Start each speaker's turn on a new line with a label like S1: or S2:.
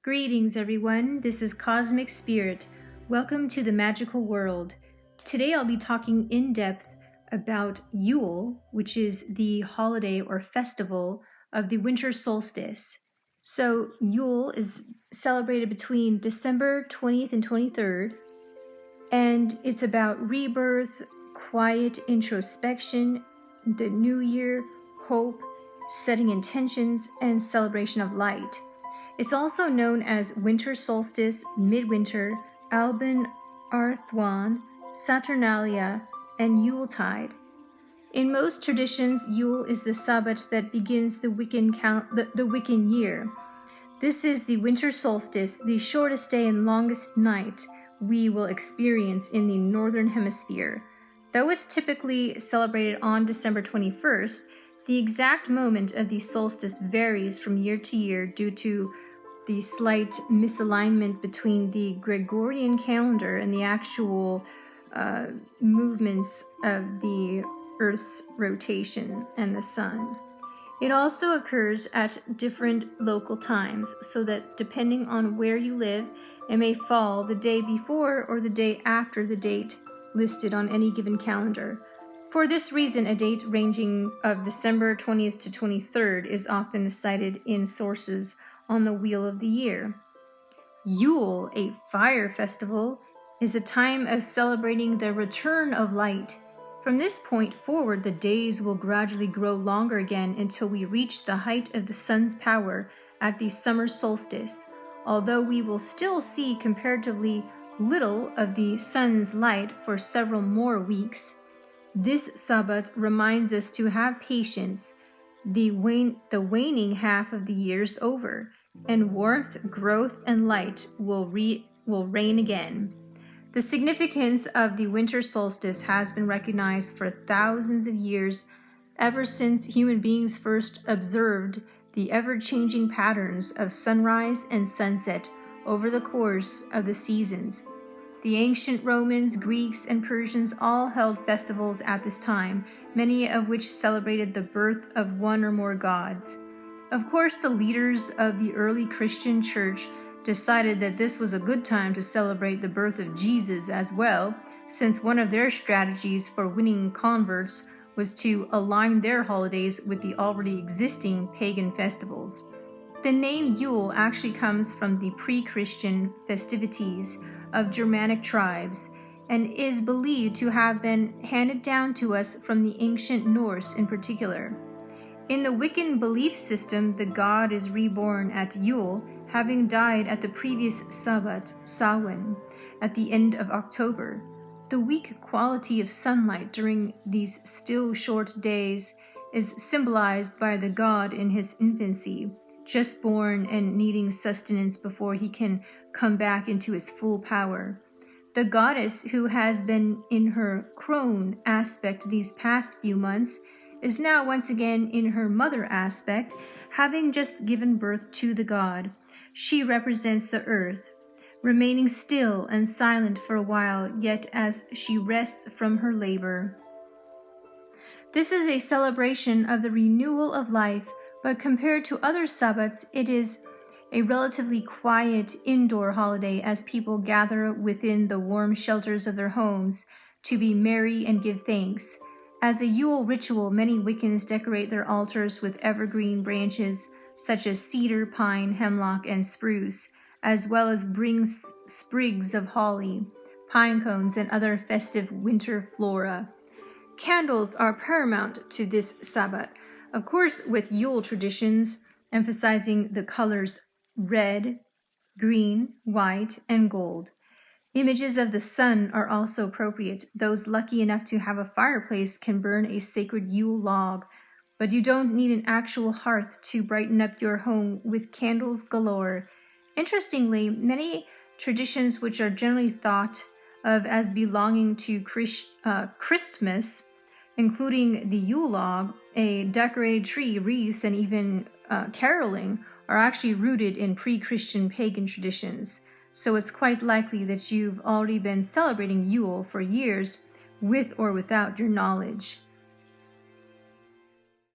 S1: Greetings, everyone. This is Cosmic Spirit. Welcome to the magical world. Today I'll be talking in depth about Yule, which is the holiday or festival of the winter solstice. So Yule is celebrated between December 20th and 23rd, and it's about rebirth, quiet introspection, the new year, hope, setting intentions, and celebration of light. It's also known as winter solstice, midwinter, Alban Arthwan, Saturnalia, and Yuletide. In most traditions, Yule is the Sabbath that begins the Wiccan year. This is the winter solstice, the shortest day and longest night we will experience in the northern hemisphere. Though it's typically celebrated on December 21st, the exact moment of the solstice varies from year to year due to the slight misalignment between the Gregorian calendar and the actual movements of the Earth's rotation and the Sun. It also occurs at different local times, so that depending on where you live, it may fall the day before or the day after the date listed on any given calendar. For this reason, a date ranging of December 20th to 23rd is often cited in sources on the wheel of the year. Yule, a fire festival, is a time of celebrating the return of light. From this point forward, the days will gradually grow longer again until we reach the height of the sun's power at the summer solstice. Although we will still see comparatively little of the sun's light for several more weeks, this Sabbath reminds us to have patience. The waning half of the year is over, and warmth, growth, and light will reign again. The significance of the winter solstice has been recognized for thousands of years, ever since human beings first observed the ever-changing patterns of sunrise and sunset over the course of the seasons. The ancient Romans, Greeks, and Persians all held festivals at this time, many of which celebrated the birth of one or more gods. Of course, the leaders of the early Christian church decided that this was a good time to celebrate the birth of Jesus as well, since one of their strategies for winning converts was to align their holidays with the already existing pagan festivals. The name Yule actually comes from the pre-Christian festivities of Germanic tribes and is believed to have been handed down to us from the ancient Norse in particular. In the Wiccan belief system, the god is reborn at Yule, having died at the previous Sabbath, Samhain, at the end of October. The weak quality of sunlight during these still short days is symbolized by the god in his infancy, just born and needing sustenance before he can come back into his full power. The goddess, who has been in her crone aspect these past few months, is now once again in her mother aspect, having just given birth to the god. She represents the earth, remaining still and silent for a while, yet as she rests from her labor. This is a celebration of the renewal of life, but compared to other Sabbats, it is a relatively quiet indoor holiday as people gather within the warm shelters of their homes to be merry and give thanks. As a Yule ritual, many Wiccans decorate their altars with evergreen branches such as cedar, pine, hemlock, and spruce, as well as bring sprigs of holly, pine cones, and other festive winter flora. Candles are paramount to this Sabbath, of course with Yule traditions emphasizing the colors red, green, white, and gold. Images of the sun are also appropriate. Those lucky enough to have a fireplace can burn a sacred Yule log, but you don't need an actual hearth to brighten up your home with candles galore. Interestingly, many traditions which are generally thought of as belonging to Christmas, including the Yule log, a decorated tree, wreaths, and even caroling, are actually rooted in pre-Christian pagan traditions. So it's quite likely that you've already been celebrating Yule for years with or without your knowledge.